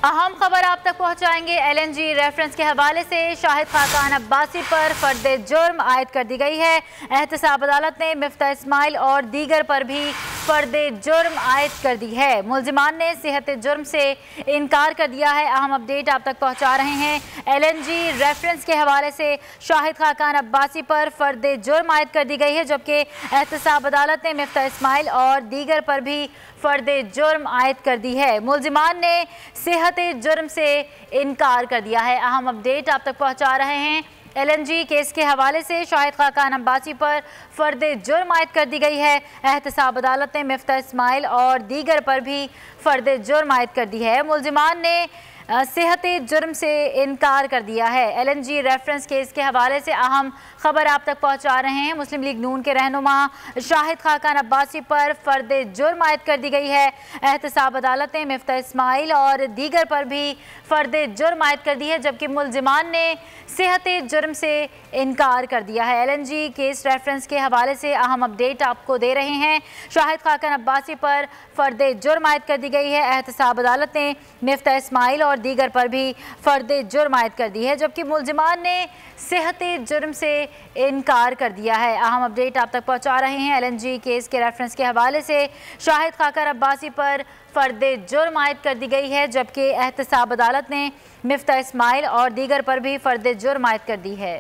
अहम खबर आप तक पहुंचाएंगे। LNG रेफरेंस के हवाले से शाहिद खाकान अब्बासी पर फर्द जुर्म आयद कर दी गई है। एहतसाब अदालत ने मिफ्ता इस्माइल और दीगर पर भी फर्द जुर्म आयद कर दी है। मुलजिमान ने सेहत जुर्म से इनकार कर दिया है। अहम अपडेट आप तक पहुंचा रहे हैं। LNG रेफरेंस के हवाले से शाहिद खाकान अब्बासी पर फर्द जुर्म आयद कर दी गई है, जबकि एहतसाब अदालत ने मिफ्ता इस्माइल और दीगर पर भी फर्द जुर्म आयद कर दी है। मुलजिमान ने सेहत जुर्म से इनकार कर दिया है। अहम अपडेट आप तक पहुंचा रहे हैं। LNG केस के हवाले से शाहिद खाकान अब्बासी पर फर्द जुर्म आयद कर दी गई है। एहतसाब अदालत ने मिफ्ता इस्माइल और दीगर पर भी फर्द जुर्म आयद कर दी है। मुलजिमान ने सेहत जुर्म से इनकार कर दिया है। LNG रेफरेंस केस के हवाले से अहम खबर आप तक पहुंचा रहे हैं। मुस्लिम लीग नून के रहनुमा शाहिद खाकान अब्बासी पर फर्द जुर्म आयद कर दी गई है। एहतसाब अदालत ने मिफ्ता इस्माइल और दीगर पर भी फर्द जुर्म आयद कर दी है, जबकि मुलजिमान ने सेहत जुर्म से इनकार कर दिया है। LNG केस रेफरेंस के हवाले से अहम अपडेट आपको दे रहे हैं। शाहिद खाकान अब्बासी पर फर्द जुर्म आयद कर दी गई है। एहतसाब अदालत ने मिफ्ता इस्माइल और दीगर पर भी फर्द जुर्म आयद कर दी है, जबकि मुलजिमान ने सेहत जुर्म से इनकार कर दिया है। अहम अपडेट आप तक पहुंचा रहे हैं। LNG केस के रेफरेंस के हवाले से शाहिद खाकान अब्बासी पर फर्द जुर्म आयद कर दी गई है, जबकि एहतसाब अदालत ने मिफ्ता इस्माइल और दीगर पर भी फर्द जुर्म आयद कर दी है।